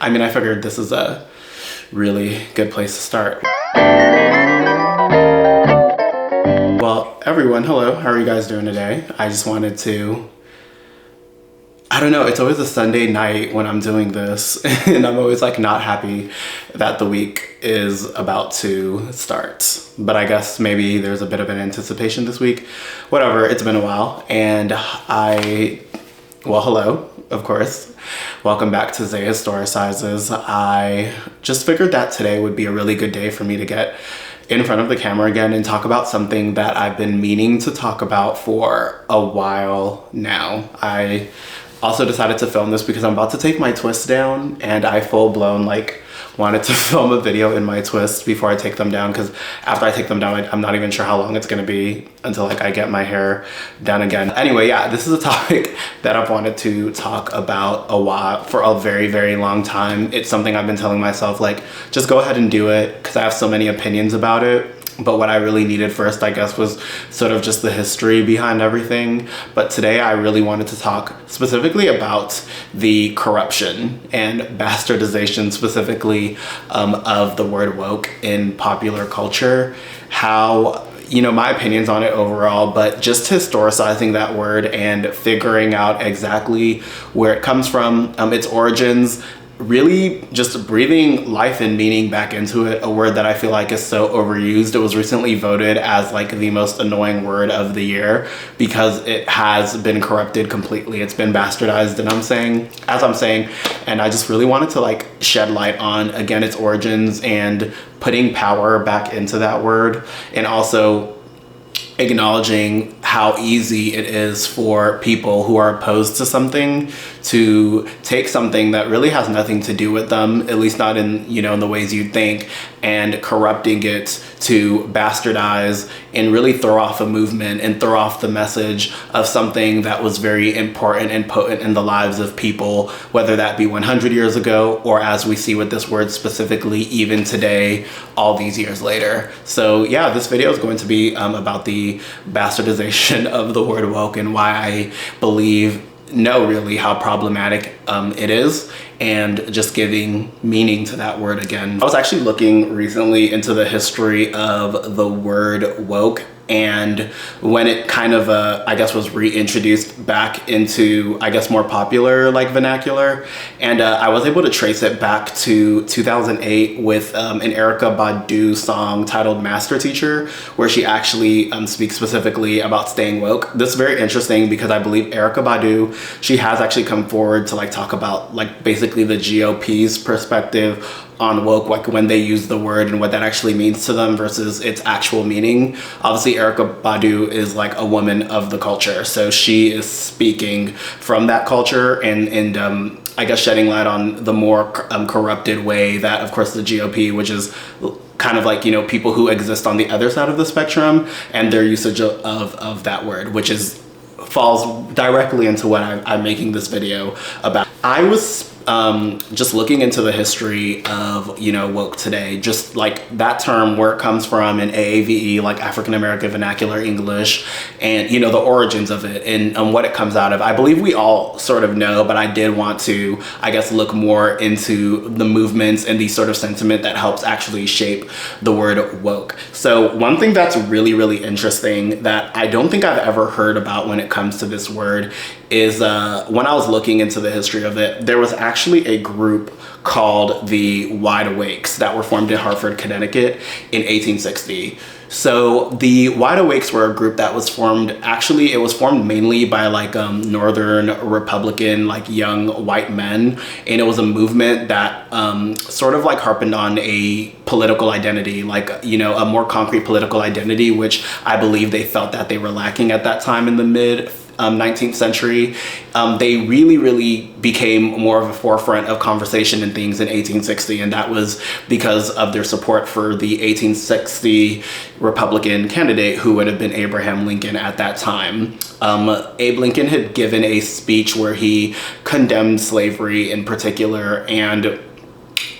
I mean, I figured this is a really good place to start. Well, everyone, hello. How are you guys doing today? I just wanted to, I don't know, it's always a Sunday night when I'm doing this and I'm always like not happy that the week is about to start. But I guess maybe there's a bit of an anticipation this week. Whatever, it's been a while. And well, hello, of course. Welcome back to Zay Historicizes. I just figured that today would be a really good day for me to get in front of the camera again and talk about something that I've been meaning to talk about for a while now. I also decided to film this because I'm about to take my twists down, and I full-blown like wanted to film a video in my twists before I take them down, because after I take them down, I'm not even sure how long it's gonna be until like I get my hair done again. Anyway, yeah, this is a topic that I've wanted to talk about for a very, very long time. It's something I've been telling myself, like, just go ahead and do it, because I have so many opinions about it. But what I really needed first, I guess, was sort of just the history behind everything. But today I really wanted to talk specifically about the corruption and bastardization specifically of the word woke in popular culture. How, you know, my opinions on it overall, but just historicizing that word and figuring out exactly where it comes from, its origins, really just breathing life and meaning back into it, a word that I feel like is so overused. It was recently voted as like the most annoying word of the year because it has been corrupted completely. It's been bastardized, and as I'm saying, and I just really wanted to like shed light on, again, its origins and putting power back into that word, and also acknowledging how easy it is for people who are opposed to something to take something that really has nothing to do with them, at least not in, you know, in the ways you'd think, and corrupting it to bastardize and really throw off a movement and throw off the message of something that was very important and potent in the lives of people, whether that be 100 years ago or, as we see with this word specifically, even today, all these years later. So yeah, this video is going to be about the bastardization of the word woke and why I know really how problematic it is, and just giving meaning to that word again. I was actually looking recently into the history of the word woke, and when it kind of I guess was reintroduced back into, I guess, more popular like vernacular, and I was able to trace it back to 2008 with an Erykah Badu song titled Master Teacher, where she actually speaks specifically about staying woke. This is very interesting because I believe Erykah Badu, she has actually come forward to like talk about like basically the GOP's perspective on woke, like when they use the word and what that actually means to them versus its actual meaning. Obviously, Erykah Badu is like a woman of the culture, so she is speaking from that culture and I guess shedding light on the more corrupted way that, of course, the GOP, which is kind of like, you know, people who exist on the other side of the spectrum, and their usage of that word, which falls directly into what I'm making this video about. I was just looking into the history of, you know, woke today, just like that term, where it comes from in AAVE, like African American Vernacular English, and, you know, the origins of it and what it comes out of. I believe we all sort of know, but I did want to, I guess, look more into the movements and the sort of sentiment that helps actually shape the word woke. So one thing that's really, really interesting that I don't think I've ever heard about when it comes to this word is when I was looking into the history of it, there was actually a group called the Wide Awakes that were formed in Hartford, Connecticut in 1860. So the Wide Awakes were a group that was formed, actually it was formed mainly by like Northern Republican, like young white men. And it was a movement that sort of like harpened on a political identity, like, you know, a more concrete political identity, which I believe they felt that they were lacking at that time in the mid 19th century. They really became more of a forefront of conversation and things in 1860, and that was because of their support for the 1860 Republican candidate, who would have been Abraham Lincoln at that time. Abe Lincoln had given a speech where he condemned slavery in particular, and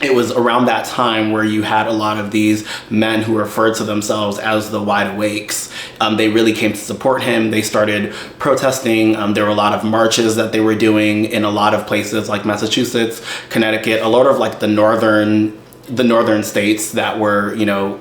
it was around that time where you had a lot of these men who referred to themselves as the Wide Awakes. They really came to support him. They started protesting. There were a lot of marches that they were doing in a lot of places like Massachusetts, Connecticut, a lot of like the northern states that were, you know,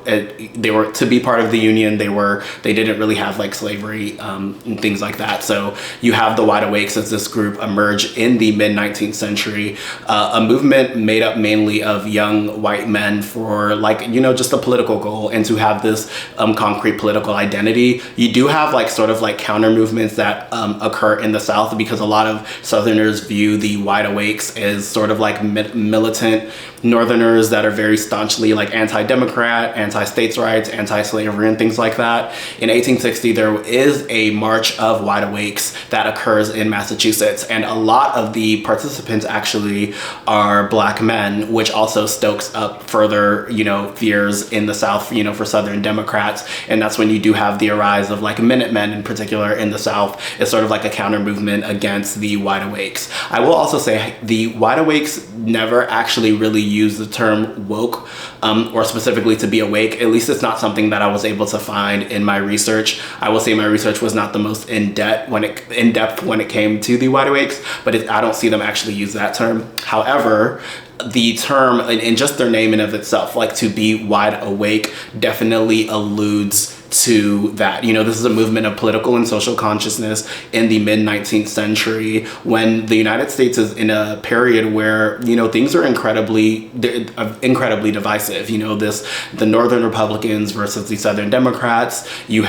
they were, to be part of the Union, they didn't really have like slavery and things like that. So you have the Wide Awakes as this group emerge in the mid-19th century, a movement made up mainly of young white men for, like, you know, just a political goal and to have this concrete political identity. You do have like sort of like counter movements that occur in the South, because a lot of Southerners view the Wide Awakes as sort of like militant Northerners that are very staunchly like anti-democrat, anti-states' rights, anti-slavery, and things like that. In 1860, there is a march of Wide Awakes that occurs in Massachusetts, and a lot of the participants actually are Black men, which also stokes up further, you know, fears in the South, you know, for Southern Democrats. And that's when you do have the rise of like Minutemen in particular in the South. It's sort of like a counter movement against the Wide Awakes. I will also say the Wide Awakes never actually really use the term woke, or specifically to be awake. At least it's not something that I was able to find in my research. I will say my research was not the most in-depth when it came to the Wide Awakes, but I don't see them actually use that term. However, the term and just their name in of itself, like to be wide awake, definitely alludes to that. You know, this is a movement of political and social consciousness in the mid-19th century, when the United States is in a period where, you know, things are incredibly divisive. You know, the Northern Republicans versus the Southern Democrats. You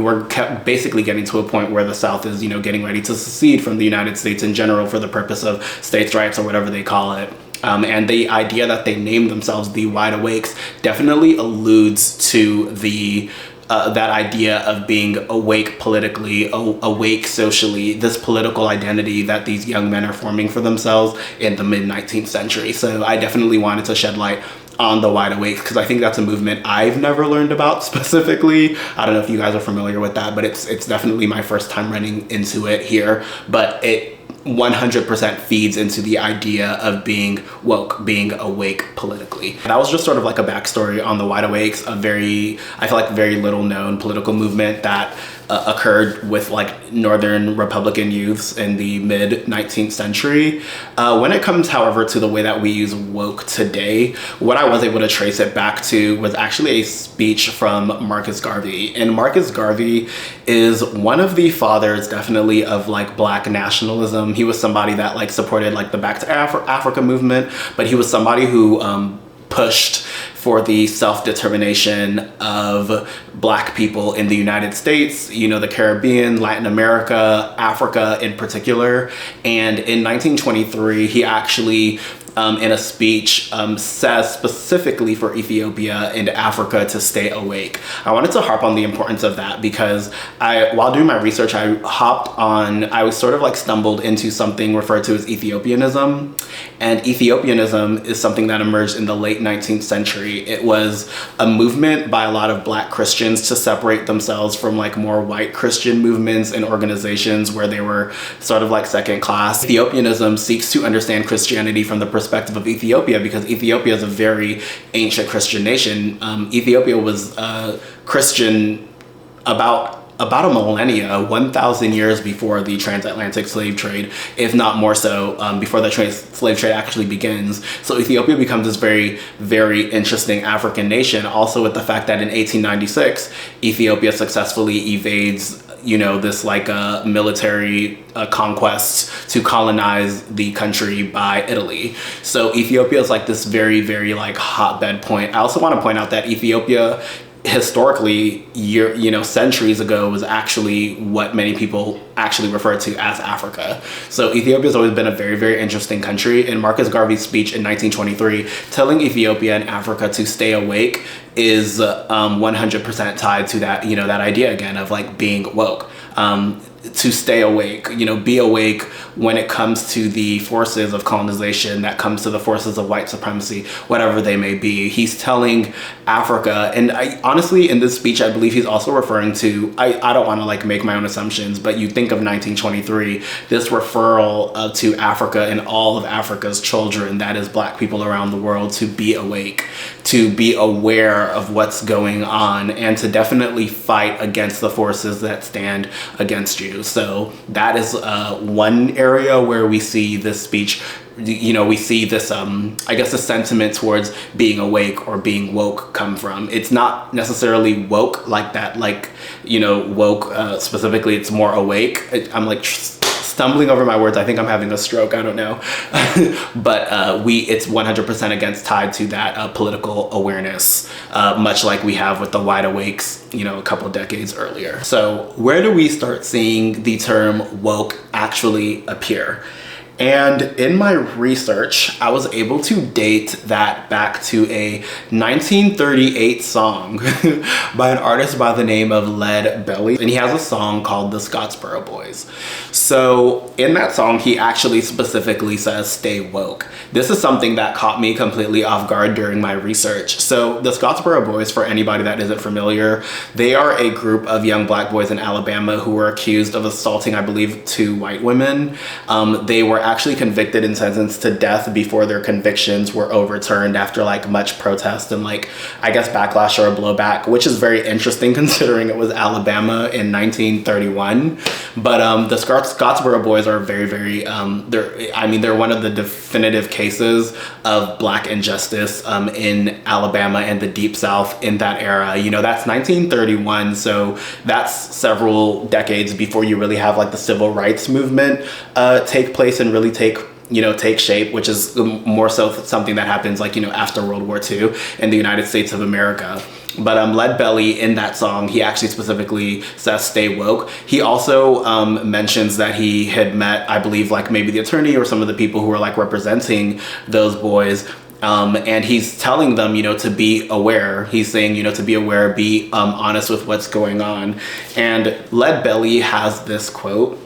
were basically getting to a point where the South is, you know, getting ready to secede from the United States in general for the purpose of states' rights or whatever they call it. And the idea that they named themselves the Wide Awakes definitely alludes to that idea of being awake politically, awake socially, this political identity that these young men are forming for themselves in the mid-19th century. So I definitely wanted to shed light on the Wide Awake, because I think that's a movement I've never learned about specifically. I don't know if you guys are familiar with that, but it's definitely my first time running into it here. But it 100% feeds into the idea of being woke, being awake politically. That was just sort of like a backstory on the Wide Awakes, I feel like very little known political movement that occurred with like Northern Republican youths in the mid-19th century. When it comes, however, to the way that we use woke today, what I was able to trace it back to was actually a speech from Marcus Garvey. And Marcus Garvey is one of the fathers, definitely, of like Black nationalism. He was somebody that like supported like the Back to Africa movement, but he was somebody who pushed for the self-determination of Black people in the United States, you know, the Caribbean, Latin America, Africa in particular. And in 1923, he actually, in a speech, says specifically for Ethiopia and Africa to stay awake. I wanted to harp on the importance of that because while doing my research, I was sort of like stumbled into something referred to as Ethiopianism. And Ethiopianism is something that emerged in the late 19th century. It was a movement by a lot of Black Christians to separate themselves from like more white Christian movements and organizations where they were sort of like second class. Ethiopianism seeks to understand Christianity from the perspective of Ethiopia, because Ethiopia is a very ancient Christian nation. Ethiopia was Christian about a millennia, 1,000 years before the transatlantic slave trade, if not more so, before the slave trade actually begins. So Ethiopia becomes this very, very interesting African nation. Also with the fact that in 1896, Ethiopia successfully evades, you know, this like military conquest to colonize the country by Italy. So Ethiopia is like this very, very like hotbed point. I also want to point out that Ethiopia historically, centuries ago, was actually what many people actually refer to as Africa. So Ethiopia has always been a very, very interesting country. And Marcus Garvey's speech in 1923, telling Ethiopia and Africa to stay awake, is 100% tied to that, you know, that idea again of like being woke. to stay awake, be awake when it comes to the forces of colonization, that comes to the forces of white supremacy, whatever they may be. He's telling Africa, and I honestly, in this speech, I believe he's also referring to, I don't want to like make my own assumptions, but you think of 1923, this referral to Africa and all of Africa's children, that is Black people around the world, to be awake, to be aware of what's going on, and to definitely fight against the forces that stand against you. So that is one area where we see this speech, we see this, I guess, the sentiment towards being awake or being woke come from. It's not necessarily woke like that, like, woke specifically, it's more awake. I'm like stumbling over my words. I think I'm having a stroke. I don't know. But it's 100% against tied to that political awareness, much like we have with the wide awakes, a couple decades earlier. So where do we start seeing the term woke actually appear? And in my research, I was able to date that back to a 1938 song by an artist by the name of Lead Belly. And he has a song called The Scottsboro Boys. So in that song, he actually specifically says, "Stay woke." This is something that caught me completely off guard during my research. So the Scottsboro Boys, for anybody that isn't familiar, they are a group of young Black boys in Alabama who were accused of assaulting, I believe, 2 white women. They were actually convicted and sentenced to death before their convictions were overturned after like much protest and like, I guess, backlash or a blowback, which is very interesting considering it was Alabama in 1931. But the Scottsboro Boys are very, very, they're one of the definitive cases of Black injustice in Alabama and the Deep South in that era. That's 1931, so that's several decades before you really have like the civil rights movement take place and really take shape, which is more so something that happens like, after World War II in the United States of America. But Lead Belly, in that song, he actually specifically says, "Stay woke." He also mentions that he had met, I believe, like maybe the attorney or some of the people who were like representing those boys. And he's telling them, to be aware. He's saying, to be aware, be honest with what's going on. And Lead Belly has this quote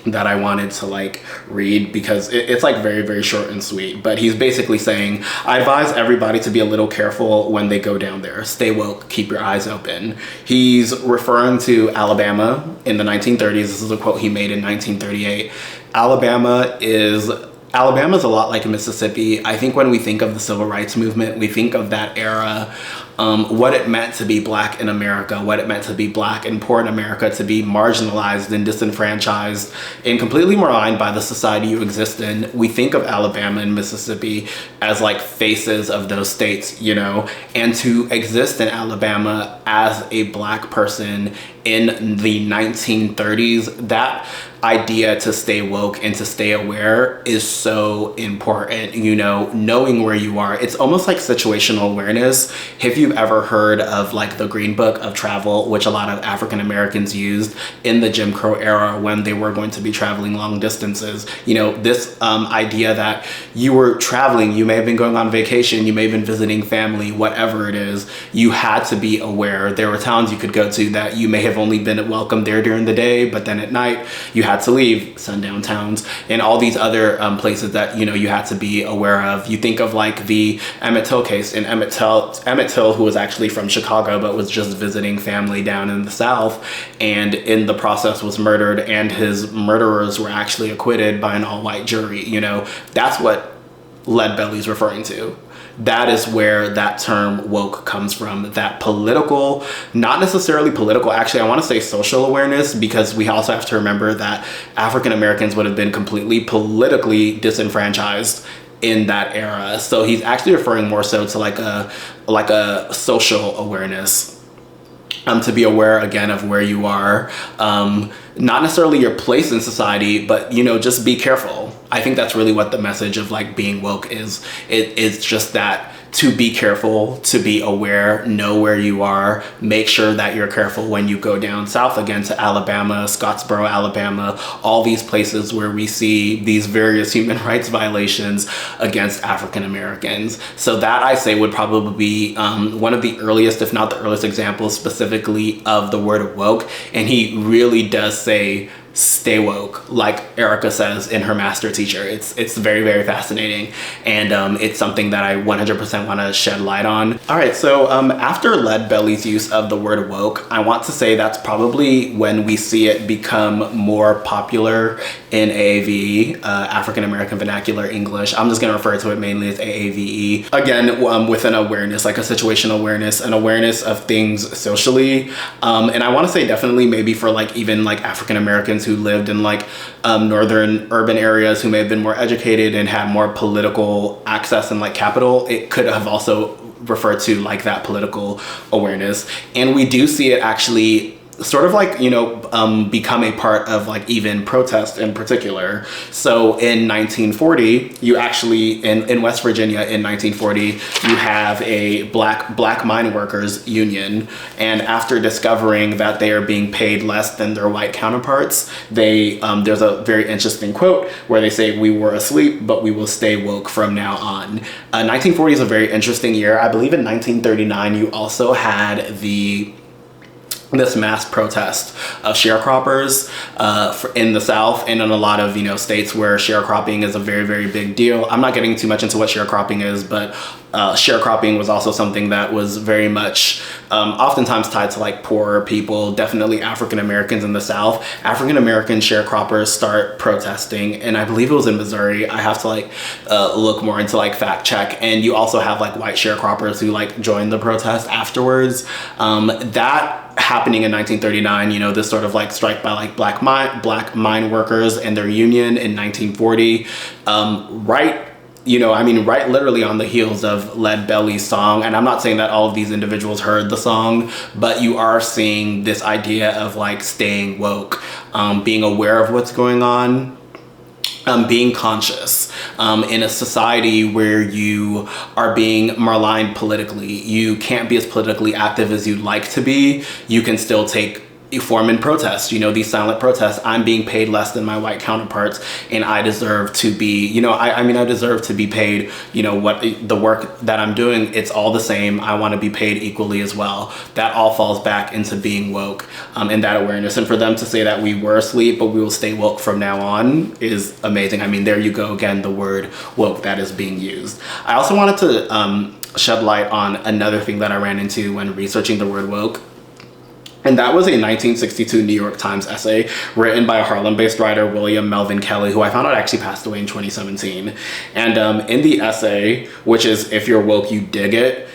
that I wanted to like read because it's like very, very short and sweet. But he's basically saying, "I advise everybody to be a little careful when they go down there. Stay woke, keep your eyes open." He's referring to Alabama in the 1930s. This is a quote he made in 1938. Alabama is a lot like Mississippi. I think when we think of the civil rights movement, we think of that era, what it meant to be Black in America, what it meant to be Black and poor in America, to be marginalized and disenfranchised and completely maligned by the society you exist in. We think of Alabama and Mississippi as like faces of those states, and to exist in Alabama as a Black person in the 1930s, that idea to stay woke and to stay aware is so important. Knowing where you are, it's almost like situational awareness. If you've ever heard of like the Green Book of Travel, which a lot of African Americans used in the Jim Crow era when they were going to be traveling long distances, this idea that you were traveling, you may have been going on vacation, you may have been visiting family, whatever it is, you had to be aware. There were towns you could go to that you may have only been welcome there during the day, but then at night you had to leave, sundown towns, and all these other places that you had to be aware of. You think of like the Emmett Till case, and Emmett Till, who was actually from Chicago but was just visiting family down in the South, and in the process was murdered, and his murderers were actually acquitted by an all-white jury. That's what Lead Belly's referring to. That is where that term woke comes from, that political, not necessarily political, actually I want to say social awareness, because we also have to remember that African Americans would have been completely politically disenfranchised in that era. So he's actually referring more so to like a social awareness. To be aware again of where you are, not necessarily your place in society, but just be careful. I think that's really what the message of like being woke is. It's just that to be careful, to be aware, know where you are, make sure that you're careful when you go down south again to Alabama, Scottsboro, Alabama, all these places where we see these various human rights violations against African Americans. So that, I say, would probably be one of the earliest, if not the earliest examples specifically of the word woke. And he really does say, stay woke, like Erica says in her master teacher. It's very, very fascinating, and it's something that I 100% want to shed light on. All right, so after Leadbelly's use of the word woke, I want to say that's probably when we see it become more popular in AAVE, African American Vernacular English. I'm just going to refer to it mainly as AAVE. Again, with an awareness, like a situational awareness, an awareness of things socially, and I want to say definitely maybe for like even like African Americans who lived in like northern urban areas, who may have been more educated and had more political access and like capital, it could have also referred to like that political awareness. And we do see it actually sort of like, you know, become a part of like even protest in particular. So in 1940, you actually, in West Virginia in 1940, you have a black mine workers union. And after discovering that they are being paid less than their white counterparts, they, there's a very interesting quote where they say, "We were asleep, but we will stay woke from now on." 1940 is a very interesting year. I believe in 1939, you also had this mass protest of sharecroppers in the South and in a lot of, you know, states where sharecropping is a very, very big deal. I'm not getting too much into what sharecropping is, but sharecropping was also something that was very much oftentimes tied to like poorer people, definitely African Americans in the South. African American sharecroppers start protesting, and I believe it was in Missouri. I have to like look more into like fact check. And you also have like white sharecroppers who like joined the protest afterwards. That happening in 1939, you know, this sort of like strike by like black mine workers and their union in 1940, right, you know, I mean, right literally on the heels of Leadbelly's song. And I'm not saying that all of these individuals heard the song, but you are seeing this idea of like staying woke, being aware of what's going on, being conscious in a society where you are being maligned politically. You can't be as politically active as you'd like to be. You can still take form in protest, you know, these silent protests. I'm being paid less than my white counterparts, and I deserve to be, you know, I mean, I deserve to be paid, you know, what the work that I'm doing, it's all the same. I want to be paid equally as well. That all falls back into being woke, and that awareness. And for them to say that we were asleep, but we will stay woke from now on is amazing. I mean, there you go again, the word woke that is being used. I also wanted to shed light on another thing that I ran into when researching the word woke. And that was a 1962 New York Times essay written by a Harlem-based writer, William Melvin Kelly, who I found out actually passed away in 2017. And in the essay, which is "If You're Woke, You Dig It,"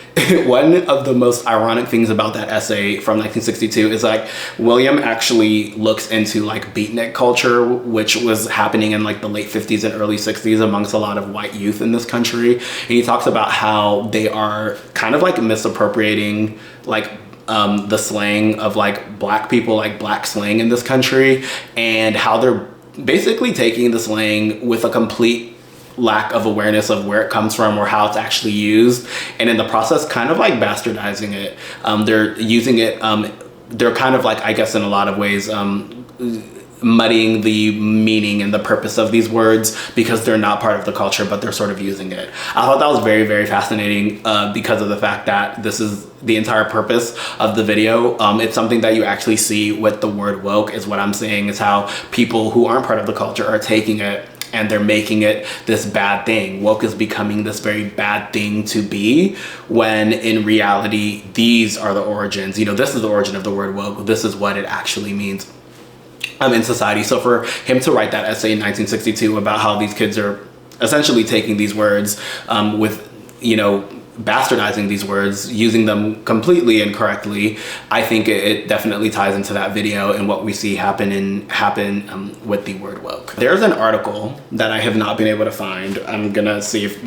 one of the most ironic things about that essay from 1962 is like William actually looks into like beatnik culture, which was happening in like the late 50s and early 60s amongst a lot of white youth in this country. And he talks about how they are kind of like misappropriating like the slang of like black people, like black slang in this country, and how they're basically taking the slang with a complete lack of awareness of where it comes from or how it's actually used, and in the process kind of like bastardizing it. They're using it, they're kind of like, I guess in a lot of ways, muddying the meaning and the purpose of these words because they're not part of the culture, but they're sort of using it. I thought that was very, very fascinating because of the fact that this is the entire purpose of the video. It's something that you actually see with the word woke, is what I'm saying, is how people who aren't part of the culture are taking it and they're making it this bad thing. Woke is becoming this very bad thing to be, when in reality, these are the origins. You know, this is the origin of the word woke. This is what it actually means in society. So for him to write that essay in 1962 about how these kids are essentially taking these words with, you know, bastardizing these words, using them completely incorrectly, I think it definitely ties into that video and what we see happen with the word woke. There's an article that I have not been able to find. I'm gonna see if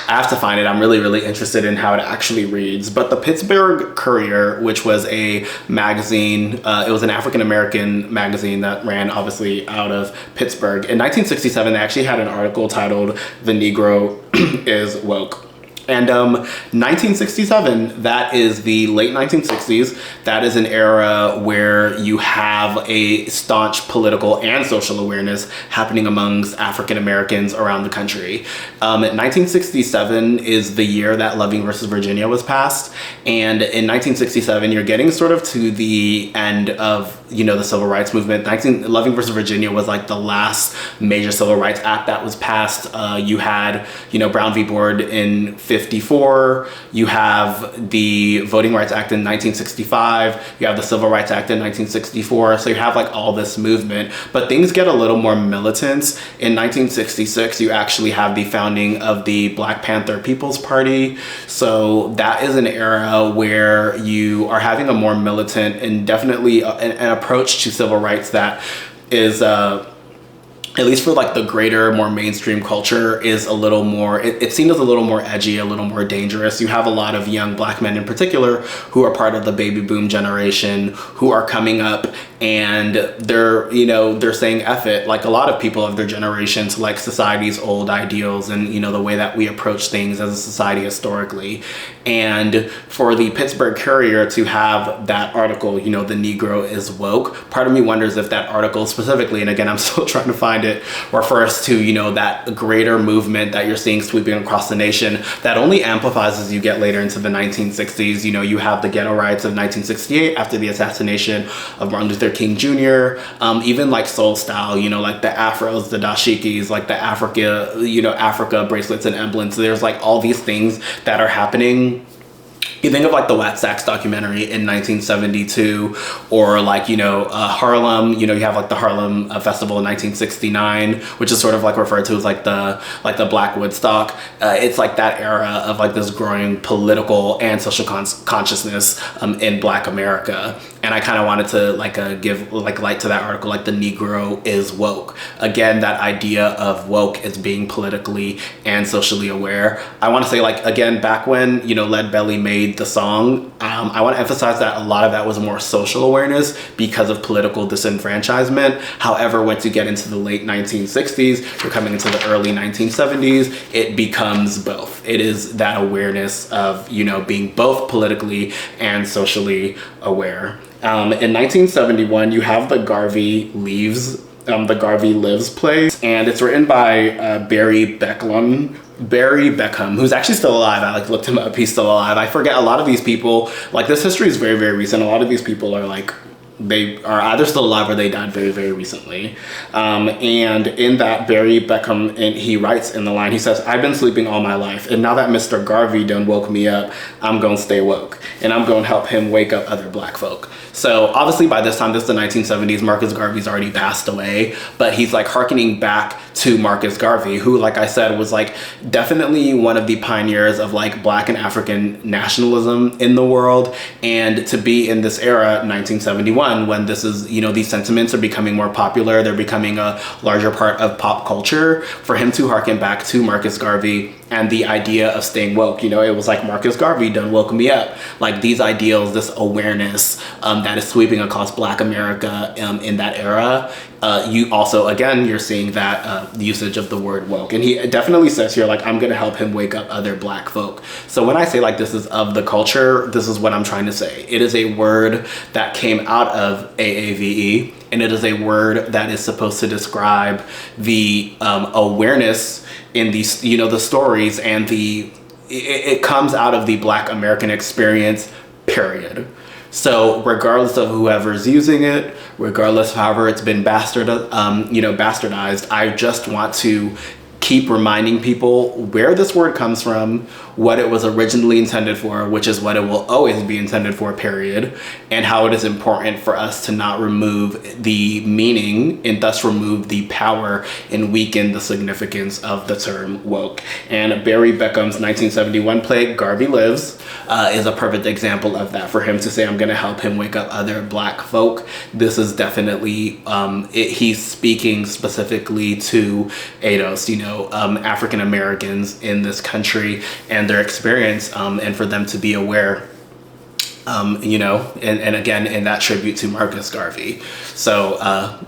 I have to find it. I'm really, really interested in how it actually reads. But the Pittsburgh Courier, which was a magazine, it was an African-American magazine that ran obviously out of Pittsburgh. In 1967, they actually had an article titled "The Negro is Woke." And 1967, that is the late 1960s. That is an era where you have a staunch political and social awareness happening amongst African Americans around the country. 1967 is the year that Loving versus Virginia was passed. And in 1967, you're getting sort of to the end of, the civil rights movement. Loving versus Virginia was like the last major civil rights act that was passed. You had, Brown v. Board in 54. You have the Voting Rights Act in 1965. You have the Civil Rights Act in 1964. So you have like all this movement, but things get a little more militant. In 1966, you actually have the founding of the Black Panther People's Party. So that is an era where you are having a more militant and definitely an approach to civil rights that is, at least for like the greater, more mainstream culture, is a little more, it's seen as a little more edgy, a little more dangerous. You have a lot of young Black men in particular who are part of the baby boom generation who are coming up, and they're saying F it, like a lot of people of their generation, to like society's old ideals and, the way that we approach things as a society historically. And for the Pittsburgh Courier to have that article, the Negro is woke, part of me wonders if that article specifically, and again, I'm still trying to find it, refers to, that greater movement that you're seeing sweeping across the nation that only amplifies as you get later into the 1960s. You have the ghetto riots of 1968 after the assassination of Martin Luther King Jr. Even like soul style, like the afros, the dashikis, like the Africa bracelets and emblems. There's like all these things that are happening. You think of like the Wax Sax documentary in 1972, or like, Harlem, you have like the Harlem Festival in 1969, which is sort of like referred to as like the Black Woodstock. It's like that era of like this growing political and social consciousness in Black America. And I kind of wanted to give like light to that article, like the Negro is woke. Again, that idea of woke is being politically and socially aware. I want to say like, again, back when, Lead Belly made the song, I want to emphasize that a lot of that was more social awareness because of political disenfranchisement. However, once you get into the late 1960s, you're coming into the early 1970s, it becomes both. It is that awareness of, being both politically and socially aware. In 1971, you have the Garvey Lives play, and it's written by Barry Beckham, who's actually still alive. I looked him up, he's still alive. I forget, a lot of these people, like, this history is very, very recent. A lot of these people are like, they are either still alive or they died very, very recently. And in that, Barry Beckham, and he writes in the line, he says, "I've been sleeping all my life, and now that Mr. Garvey done woke me up, I'm gonna stay woke, and I'm gonna help him wake up other Black folk." So obviously by this time, this is the 1970s, Marcus Garvey's already passed away, but he's like hearkening back to Marcus Garvey, who, like I said, was like definitely one of the pioneers of like Black and African nationalism in the world. And to be in this era, 1971, when this is, these sentiments are becoming more popular, they're becoming a larger part of pop culture, for him to harken back to Marcus Garvey and the idea of staying woke, it was like, Marcus Garvey done woke me up. Like these ideals, this awareness that is sweeping across Black America in that era. You also, again, you're seeing that usage of the word woke. And he definitely says here, like, I'm gonna help him wake up other Black folk. So when I say like this is of the culture, this is what I'm trying to say. It is a word that came out of AAVE, and it is a word that is supposed to describe the awareness in these, the stories, and it comes out of the Black American experience, period. So regardless of whoever's using it, regardless of however it's been bastardized, I just want to keep reminding people where this word comes from, what it was originally intended for, which is what it will always be intended for, period, and how it is important for us to not remove the meaning and thus remove the power and weaken the significance of the term woke. And Barry Beckham's 1971 play, Garvey Lives, is a perfect example of that. For him to say, I'm gonna help him wake up other Black folk, this is definitely, he's speaking specifically to ADOS, African Americans in this country and their experience, and for them to be aware You know, and again, in that tribute to Marcus Garvey. So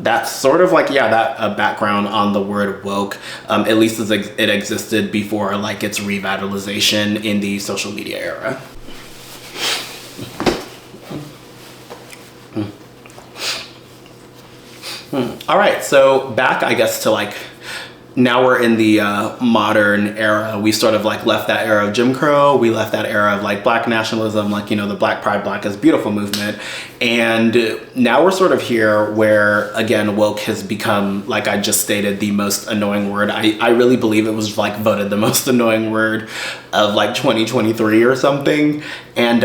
that's sort of like, yeah, that background on the word woke, at least as it existed before like its revitalization in the social media era. All right, so back, I guess, to like, now we're in the modern era. We sort of like left that era of Jim Crow. We left that era of like Black nationalism, like, you know, the Black Pride, Black is Beautiful movement. And now we're sort of here where, again, woke has become, like I just stated, the most annoying word. I really believe it was like voted the most annoying word of like 2023 or something. And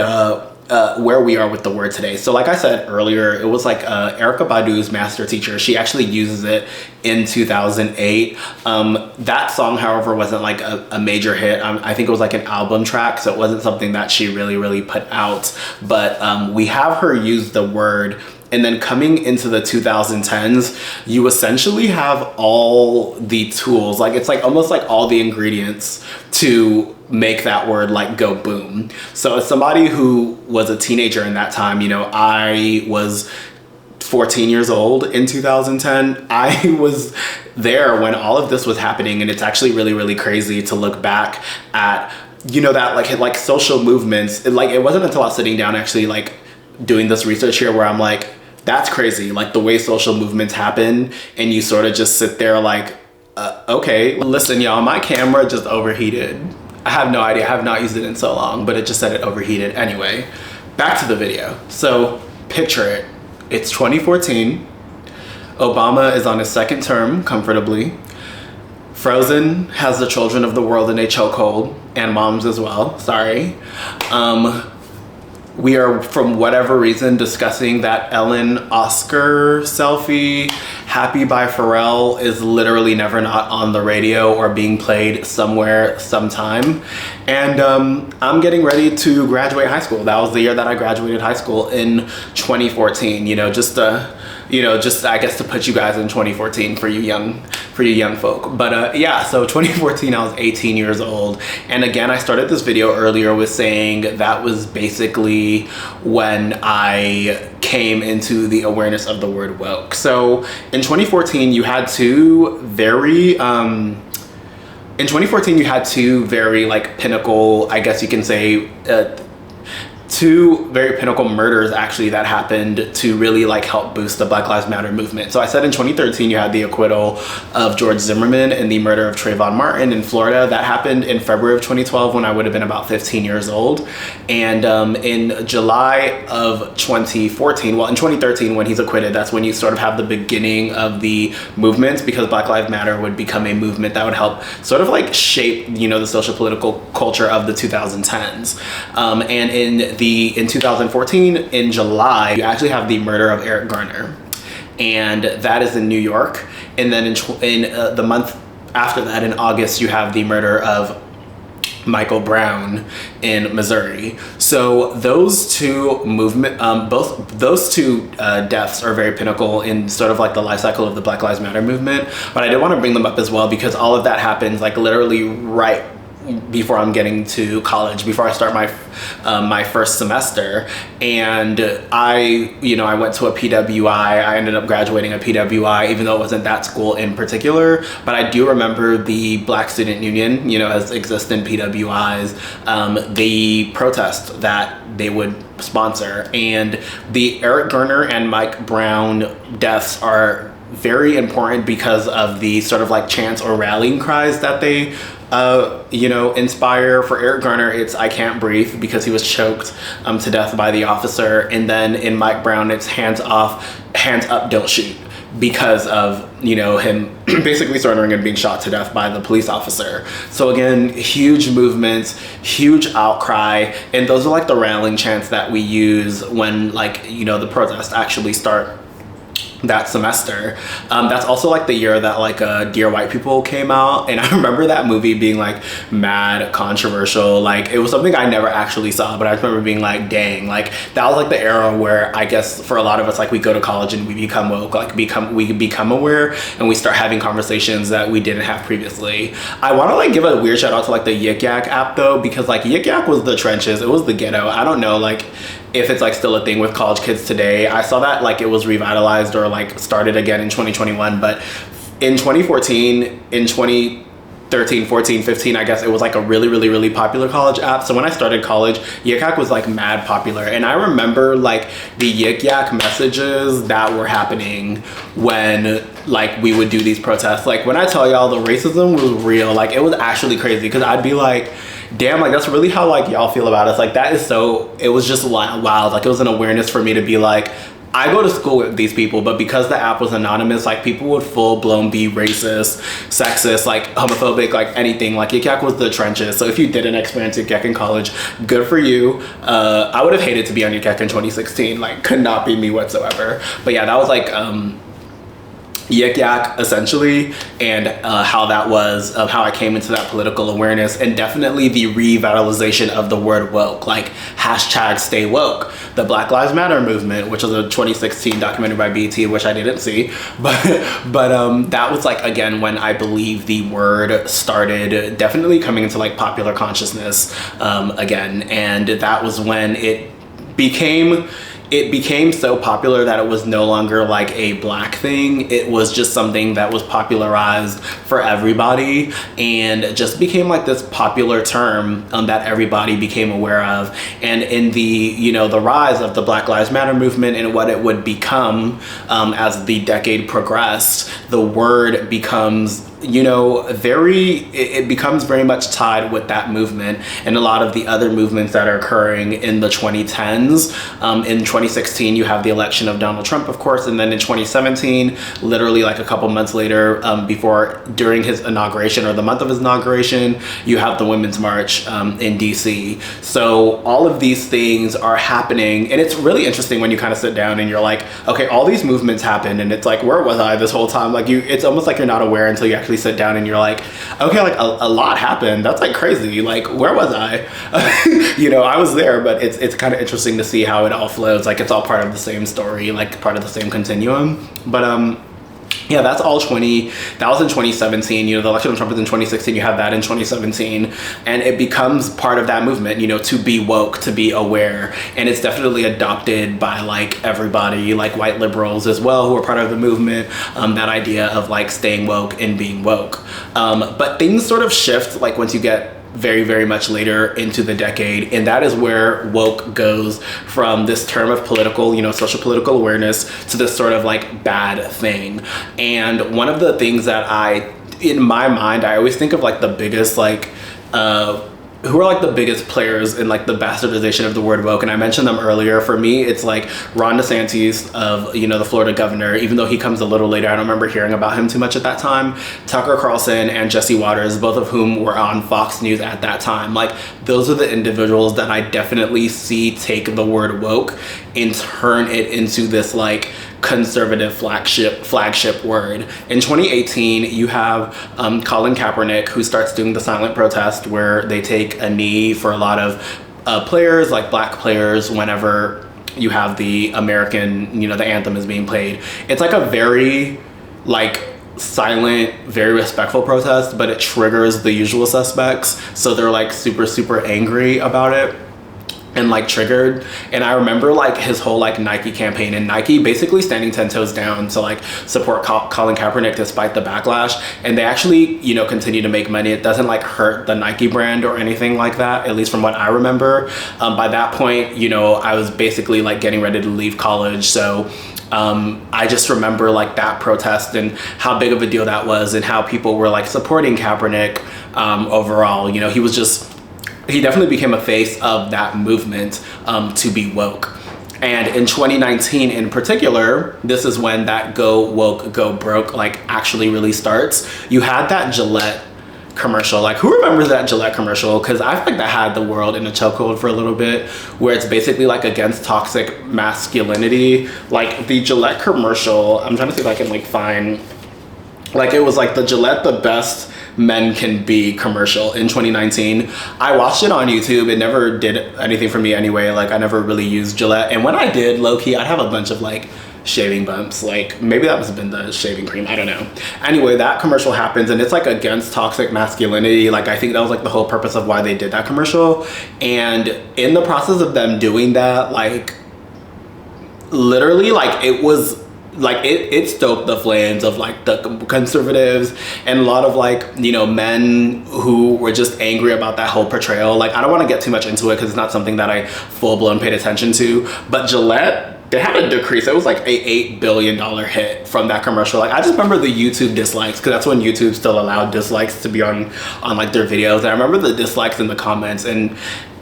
where we are with the word today. So like I said earlier, it was like Erykah Badu's master teacher. She actually uses it in 2008. That song, however, wasn't like a major hit. I think it was like an album track, so it wasn't something that she really put out. But we have her use the word. And then coming into the 2010s, you essentially have all the tools, like it's like almost like all the ingredients to make that word like go boom. So as somebody who was a teenager in that time, you know, I was 14 years old in 2010. I was there when all of this was happening, and it's actually really crazy to look back at, you know, that like social movements. Like it wasn't until I was sitting down actually like doing this research here where I'm like, that's crazy, like the way social movements happen, and you sort of just sit there like, okay, listen y'all, my camera just overheated. I have no idea, I have not used it in so long, but it just said it overheated. Anyway, back to the video. So picture it, it's 2014, Obama is on his second term comfortably, Frozen has the children of the world in a chokehold, and moms as well, sorry. We are, from whatever reason, discussing that Ellen Oscar selfie. Happy by Pharrell is literally never not on the radio or being played somewhere, sometime. And I'm getting ready to graduate high school. That was the year that I graduated high school, in 2014. You know, just I guess to put you guys in 2014 for you young folk. But yeah, so 2014, I was 18 years old. And again, I started this video earlier with saying that was basically when I came into the awareness of the word woke. So in 2014, you had two very like pinnacle, I guess you can say, two very pinnacle murders actually that happened to really like help boost the Black Lives Matter movement. So I said in 2013 you had the acquittal of George Zimmerman in the murder of Trayvon Martin in Florida. That happened in February of 2012 when I would have been about 15 years old. And in July of 2014, well in 2013 when he's acquitted, that's when you sort of have the beginning of the movement, because Black Lives Matter would become a movement that would help sort of like shape, you know, the social political culture of the 2010s. And in 2014, in July, you actually have the murder of Eric Garner, and that is in New York. And then in the month after that, in August, you have the murder of Michael Brown in Missouri. So those two those two deaths are very pinnacle in sort of like the life cycle of the Black Lives Matter movement. But I did want to bring them up as well because all of that happens like literally right before I'm getting to college, before I start my first semester. And I went to a PWI. I ended up graduating a PWI, even though it wasn't that school in particular. But I do remember the Black Student Union, you know, as exists in PWIs, the protest that they would sponsor. And the Eric Garner and Mike Brown deaths are very important because of the sort of like chants or rallying cries that they inspire. For Eric Garner, it's "I can't breathe" because he was choked to death by the officer. And then in Mike Brown, it's "hands off, hands up, don't shoot," because of, you know, him basically surrendering and being shot to death by the police officer. So again, huge movements, huge outcry. And those are like the rallying chants that we use when, like, you know, the protests actually start that semester. That's also like the year that like Dear White People came out, and I remember that movie being like mad controversial. Like it was something I never actually saw, but I remember being like, dang, like that was like the era where I guess for a lot of us, like we go to college and we become woke, like we become aware, and we start having conversations that we didn't have previously. I want to like give a weird shout out to like the Yik Yak app though, because like Yik Yak was the trenches, it was the ghetto. I don't know, like if it's like still a thing with college kids today. I saw that like it was revitalized or like started again in 2021, but in 2014, in 2013, 14, 15, I guess it was like a really, really, really popular college app. So when I started college, Yik Yak was like mad popular. And I remember like the Yik Yak messages that were happening when like we would do these protests. Like when I tell y'all the racism was real, like it was actually crazy, because I'd be like, damn, like that's really how like y'all feel about us. Like that is so, it was just wild. Like it was an awareness for me to be like, I go to school with these people, but because the app was anonymous, like people would full blown be racist, sexist, like homophobic, like anything. Like Yik Yak was the trenches. So if you didn't experience Yik Yak in college, good for you. I would have hated to be on Yik Yak in 2016. Like could not be me whatsoever. But yeah, that was like Yik Yak essentially, and how that was, how I came into that political awareness, and definitely the revitalization of the word woke, like hashtag stay woke, the Black Lives Matter movement, which was a 2016 documentary by BT, which I didn't see, but that was like, again, when I believe the word started definitely coming into like popular consciousness again, and that was when it became so popular that it was no longer like a black thing. It was just something that was popularized for everybody, and just became like this popular term that everybody became aware of. And in the, you know, the rise of the Black Lives Matter movement and what it would become as the decade progressed, the word becomes, you know, it becomes very much tied with that movement and a lot of the other movements that are occurring in the 2010s. In 2016, you have the election of Donald Trump, of course, and then in 2017, literally like a couple months later, during his inauguration, or the month of his inauguration, you have the Women's March in DC. So all of these things are happening, and it's really interesting when you kind of sit down and you're like, okay, all these movements happened, and it's like, where was I this whole time? Like it's almost like you're not aware until you actually sit down and you're like, okay, like a lot happened. That's like crazy. Like, where was I? You know, I was there, but it's kind of interesting to see how it all flows. Like it's all part of the same story, like part of the same continuum. But yeah, that was in 2017. You know, the election of Trump is in 2016. You have that in 2017, and it becomes part of that movement, you know, to be woke, to be aware. And it's definitely adopted by like everybody, like white liberals as well, who are part of the movement, that idea of like staying woke and being woke. But things sort of shift like once you get very, very much later into the decade, and that is where woke goes from this term of political, you know, social political awareness, to this sort of like bad thing. And one of the things that in my mind, I always think of like the biggest like who are like the biggest players in like the bastardization of the word woke, and I mentioned them earlier. For me, it's like Ron DeSantis of, you know, the Florida governor, even though he comes a little later. I don't remember hearing about him too much at that time. Tucker Carlson and Jesse Waters, both of whom were on Fox News at that time. Like those are the individuals that I definitely see take the word woke and turn it into this like conservative flagship word. In 2018, you have Colin Kaepernick, who starts doing the silent protest, where they take a knee for a lot of players, like black players, whenever you have the American, you know, the anthem is being played. It's like a very like silent, very respectful protest, but it triggers the usual suspects, so they're like super angry about it and like triggered. And I remember like his whole like Nike campaign, and Nike basically standing 10 toes down to like support Colin Kaepernick despite the backlash. And they actually, you know, continue to make money. It doesn't like hurt the Nike brand or anything like that, at least from what I remember. By that point, you know, I was basically like getting ready to leave college. So I just remember like that protest and how big of a deal that was, and how people were like supporting Kaepernick overall. You know, he definitely became a face of that movement to be woke. And in 2019 in particular, this is when that go woke, go broke like actually really starts. You had that Gillette commercial. Like, who remembers that Gillette commercial? Because I feel like that had the world in a chokehold for a little bit, where it's basically like against toxic masculinity. Like the Gillette commercial, I'm trying to see if I can like find, like it was like the Gillette the best men can be commercial in 2019. I watched it on YouTube. It never did anything for me anyway. Like I never really used Gillette, and when I did, low-key, I'd have a bunch of like shaving bumps. Like maybe that must have been the shaving cream, I don't know. Anyway, that commercial happens and it's like against toxic masculinity. Like I think that was like the whole purpose of why they did that commercial. And in the process of them doing that, like literally, like it was like it stoked the flames of like the conservatives and a lot of like, you know, men who were just angry about that whole portrayal. Like I don't want to get too much into it because it's not something that I full-blown paid attention to, but Gillette, they had a decrease. It was like a $8 billion hit from that commercial. Like I just remember the YouTube dislikes, because that's when YouTube still allowed dislikes to be on like their videos, and I remember the dislikes in the comments, and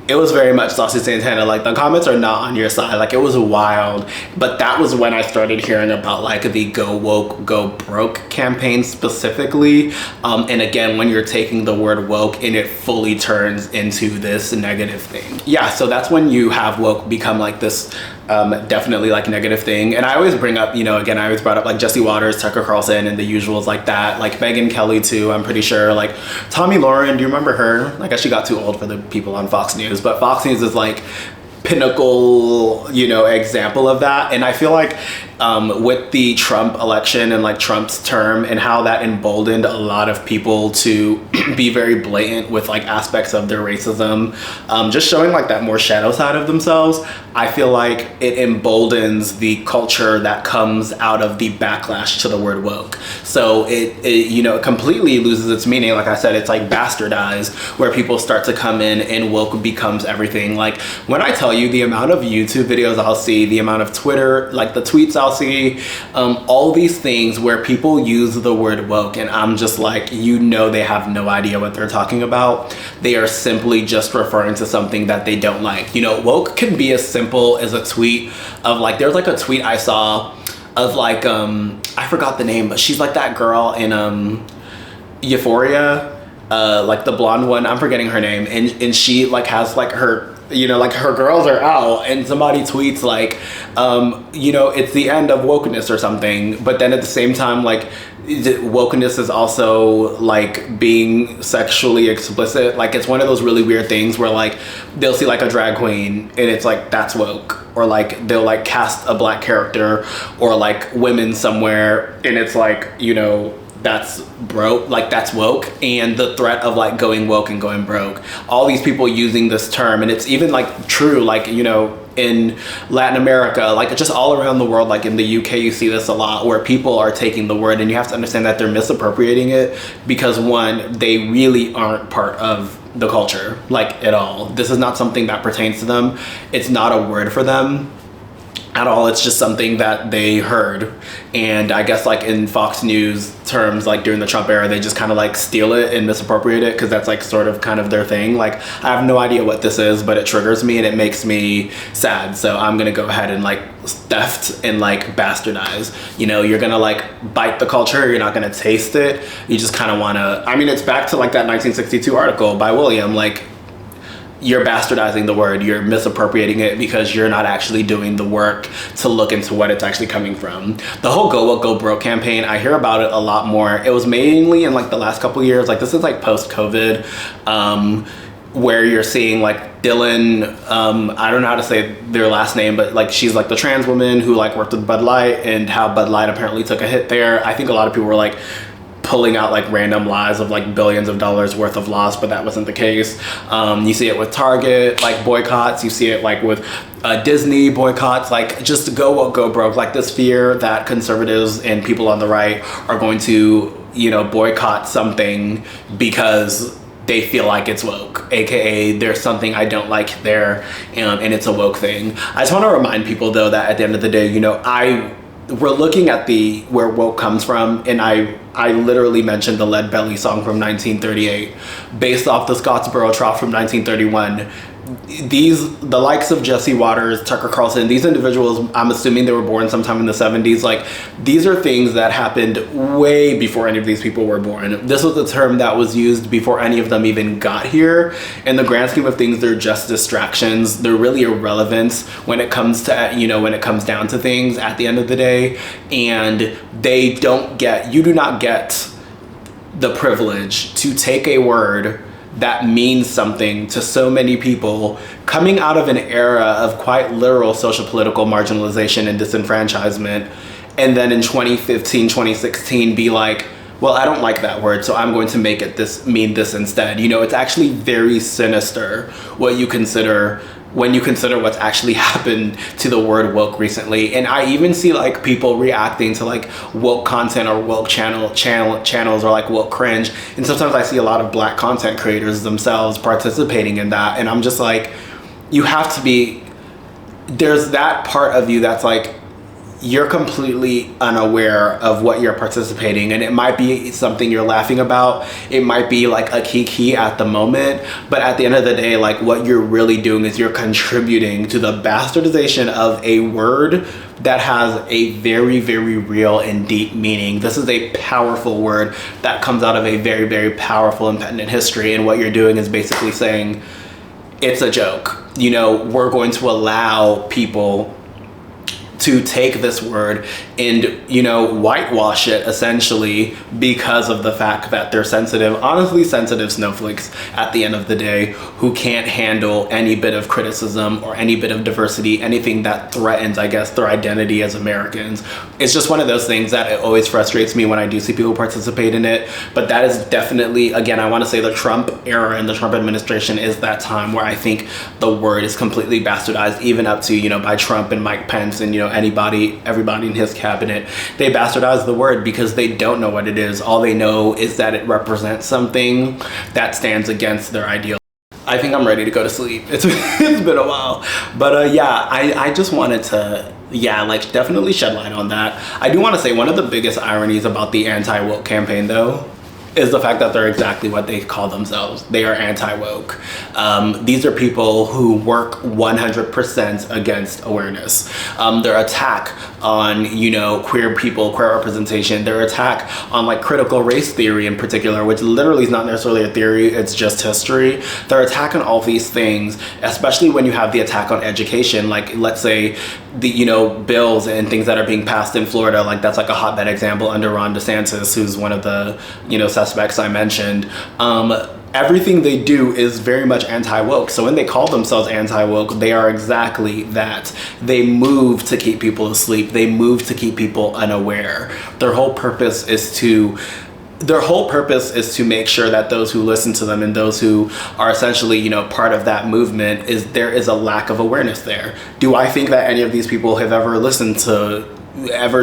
it was very much Saucy Santana. Like the comments are not on your side. Like it was wild. But that was when I started hearing about like the Go Woke, Go Broke campaign specifically. And again, when you're taking the word woke and it fully turns into this negative thing. Yeah, so that's when you have woke become like this definitely like negative thing. And I always bring up, you know, again, I always brought up like Jesse Waters, Tucker Carlson, and the usuals like that. Like Megyn Kelly too, I'm pretty sure. Like Tommy Lauren, do you remember her? Like she got too old for the people on Fox News, but Fox News is like pinnacle, you know, example of that. And I feel like with the Trump election and like Trump's term and how that emboldened a lot of people to be very blatant with like aspects of their racism, just showing like that more shadow side of themselves, I feel like it emboldens the culture that comes out of the backlash to the word woke. So it you know, completely loses its meaning. Like I said, it's like bastardized, where people start to come in and woke becomes everything. Like when I tell you the amount of YouTube videos I'll see, the amount of Twitter, like the tweets I'll see, all these things where people use the word woke, and I'm just like, you know, they have no idea what they're talking about. They are simply just referring to something that they don't like. You know, woke can be as simple as a tweet of like, there's like a tweet I saw of like, I forgot the name, but she's like that girl in Euphoria, like the blonde one, I'm forgetting her name, and she like has like her, you know, like her girls are out, and somebody tweets like, you know, it's the end of wokeness or something, but then at the same time, like wokeness is also like being sexually explicit. Like it's one of those really weird things where like they'll see like a drag queen and it's like, that's woke, or like they'll like cast a black character or like women somewhere and it's like, you know, that's broke, like that's woke. And the threat of like going woke and going broke, all these people using this term, and it's even like true, like, you know, in Latin America, like just all around the world, like in the UK, you see this a lot where people are taking the word, and you have to understand that they're misappropriating it because one, they really aren't part of the culture, like at all. This is not something that pertains to them. It's not a word for them at all. It's just something that they heard, and I guess like in Fox News terms, like during the Trump era, they just kind of like steal it and misappropriate it because that's like sort of kind of their thing. Like I have no idea what this is, but it triggers me and it makes me sad, so I'm gonna go ahead and like theft and like bastardize. You know, you're gonna like bite the culture, you're not gonna taste it, you just kind of want to, I mean, it's back to like that 1962 article by William, like you're bastardizing the word, you're misappropriating it because you're not actually doing the work to look into what it's actually coming from. The whole Go Woke, Go Broke campaign, I hear about it a lot more. It was mainly in like the last couple years, like this is like post-COVID, where you're seeing like Dylan, I don't know how to say their last name, but like she's like the trans woman who like worked with Bud Light, and how Bud Light apparently took a hit there. I think a lot of people were like pulling out like random lies of like billions of dollars worth of loss, but that wasn't the case. You see it with Target, like boycotts. You see it like with Disney boycotts, like just Go Woke, Go Broke, like this fear that conservatives and people on the right are going to, you know, boycott something because they feel like it's woke, aka there's something I don't like there, and it's a woke thing. I just want to remind people though that at the end of the day, you know, we're looking at the where woke comes from, and I literally mentioned the Lead Belly song from 1938 based off the Scottsboro Trough from 1931. The likes of Jesse Waters, Tucker Carlson, these individuals, I'm assuming they were born sometime in the 70s. Like these are things that happened way before any of these people were born. This was a term that was used before any of them even got here. In the grand scheme of things, they're just distractions. They're really irrelevant when it comes to, you know, when it comes down to things at the end of the day. And you do not get the privilege to take a word that means something to so many people coming out of an era of quite literal social political marginalization and disenfranchisement, and then in 2015, 2016 be like, well, I don't like that word, so I'm going to make it mean this instead. You know, it's actually very sinister what you consider when you consider what's actually happened to the word woke recently. And I even see like people reacting to like woke content or woke channels or like woke cringe. And sometimes I see a lot of Black content creators themselves participating in that. And I'm just like, you have to be, there's that part of you that's like, you're completely unaware of what you're participating, and it might be something you're laughing about, it might be like a kiki at the moment, but at the end of the day, like what you're really doing is you're contributing to the bastardization of a word that has a very, very real and deep meaning. This is a powerful word that comes out of a very, very powerful and pendant history, and what you're doing is basically saying it's a joke. You know, we're going to allow people to take this word and, you know, whitewash it essentially because of the fact that they're sensitive, honestly sensitive snowflakes at the end of the day, who can't handle any bit of criticism or any bit of diversity, anything that threatens, I guess, their identity as Americans. It's just one of those things that it always frustrates me when I do see people participate in it. But that is definitely, again, I want to say the Trump era and the Trump administration is that time where I think the word is completely bastardized, even up to, you know, by Trump and Mike Pence and, you know, everybody in his cabinet. They bastardize the word because they don't know what it is. All they know is that it represents something that stands against their ideal. I think I'm ready to go to sleep. It's been a while. But yeah, I just wanted to, yeah, like definitely shed light on that. I do want to say one of the biggest ironies about the anti-woke campaign though is the fact that they're exactly what they call themselves. They are anti-woke. These are people who work 100% against awareness. Their attack on, you know, queer people, queer representation, their attack on like critical race theory in particular, which literally is not necessarily a theory, it's just history. Their attack on all these things, especially when you have the attack on education, like let's say the, you know, bills and things that are being passed in Florida, like that's like a hotbed example under Ron DeSantis, who's one of the, you know, suspects I mentioned. Everything they do is very much anti-woke. So when they call themselves anti-woke, they are exactly that. They move to keep people asleep. They move to keep people unaware. Their whole purpose is to make sure that those who listen to them and those who are essentially, you know, part of that movement, is there is a lack of awareness there. Do I think that any of these people have ever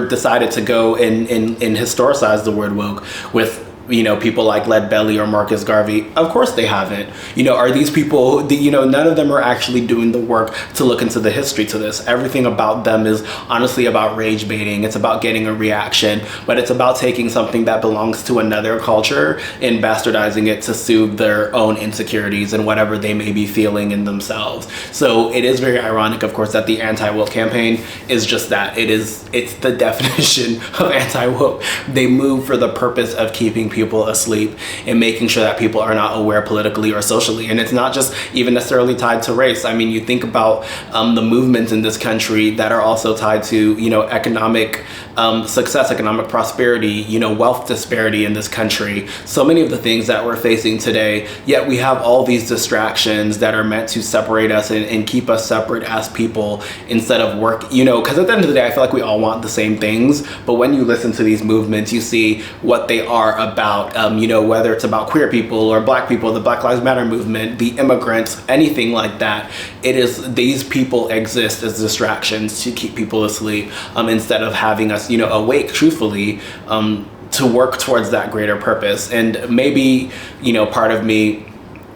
decided to go and historicize the word woke with, you know, people like Lead Belly or Marcus Garvey? Of course they haven't. You know, are these people, you know, none of them are actually doing the work to look into the history to this. Everything about them is honestly about rage baiting. It's about getting a reaction, but it's about taking something that belongs to another culture and bastardizing it to soothe their own insecurities and whatever they may be feeling in themselves. So it is very ironic, of course, that the anti-woke campaign is just that. It's the definition of anti-woke. They move for the purpose of keeping people asleep and making sure that people are not aware politically or socially. And it's not just even necessarily tied to race. I mean, you think about the movements in this country that are also tied to, you know, economic success, economic prosperity, you know, wealth disparity in this country. So many of the things that we're facing today, yet we have all these distractions that are meant to separate us and keep us separate as people instead of work, you know, because at the end of the day, I feel like we all want the same things. But when you listen to these movements, you see what they are about. You know, whether it's about queer people or Black people, the Black Lives Matter movement, the immigrants, anything like that. It is, these people exist as distractions to keep people asleep instead of having us, you know, awake, truthfully, to work towards that greater purpose. And maybe, you know, part of me,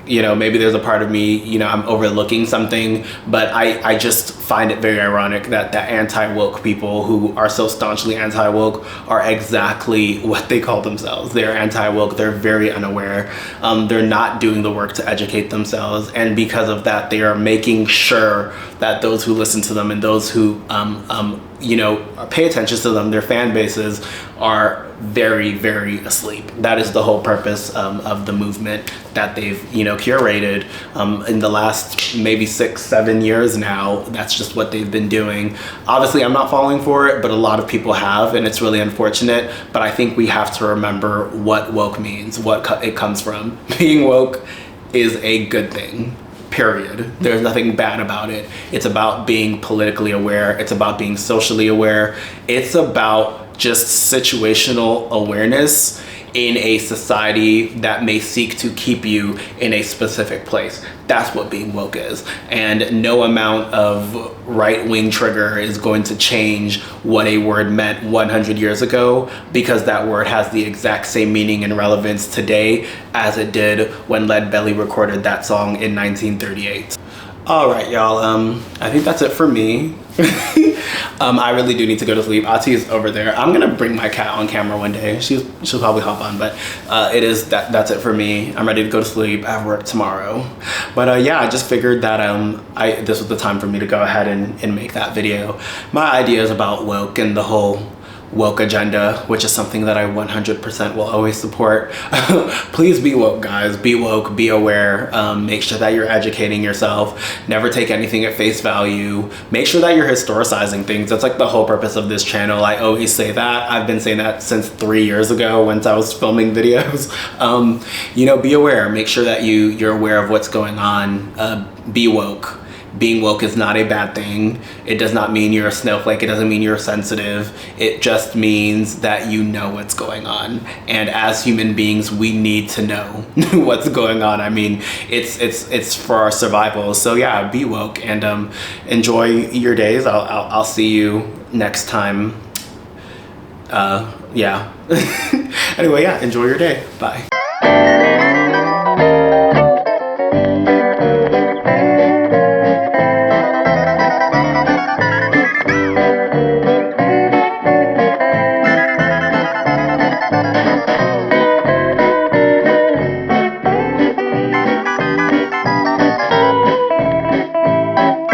you know, maybe there's a part of me, you know, I'm overlooking something, but I just find it very ironic that the anti-woke people who are so staunchly anti-woke are exactly what they call themselves. They're anti-woke. They're very unaware. They're not doing the work to educate themselves. And because of that, they are making sure that those who listen to them and those who, you know, pay attention to them, their fan bases, are very, very asleep. That is the whole purpose of the movement that they've, you know, curated in the last maybe 6-7 years now. That's just what they've been doing. Obviously, I'm not falling for it, but a lot of people have, and it's really unfortunate. But I think we have to remember what woke means, what it comes from. Being woke is a good thing. Period. There's nothing bad about it. It's about being politically aware. It's about being socially aware. It's about just situational awareness in a society that may seek to keep you in a specific place. That's what being woke is. And no amount of right-wing trigger is going to change what a word meant 100 years ago, because that word has the exact same meaning and relevance today as it did when Lead Belly recorded that song in 1938. All right, y'all. I think that's it for me. I really do need to go to sleep. Ati is over there. I'm gonna bring my cat on camera one day. She'll probably hop on, but that's it for me. I'm ready to go to sleep. I have work tomorrow. But yeah, I just figured that this was the time for me to go ahead and make that video. My ideas about woke and the whole woke agenda, which is something that I 100% will always support. Please be woke, guys. Be woke, be aware. Make sure that you're educating yourself. Never take anything at face value. Make sure that you're historicizing things. That's like the whole purpose of this channel. I always say that. I've been saying that since 3 years ago once I was filming videos. You know, be aware. Make sure that you're aware of what's going on. Be woke. Being woke is not a bad thing. It does not mean you're a snowflake. It doesn't mean you're sensitive. It just means that you know what's going on. And as human beings, we need to know what's going on. I mean, it's for our survival. So yeah, be woke and enjoy your days. I'll see you next time. Yeah. Anyway, yeah, enjoy your day. Bye.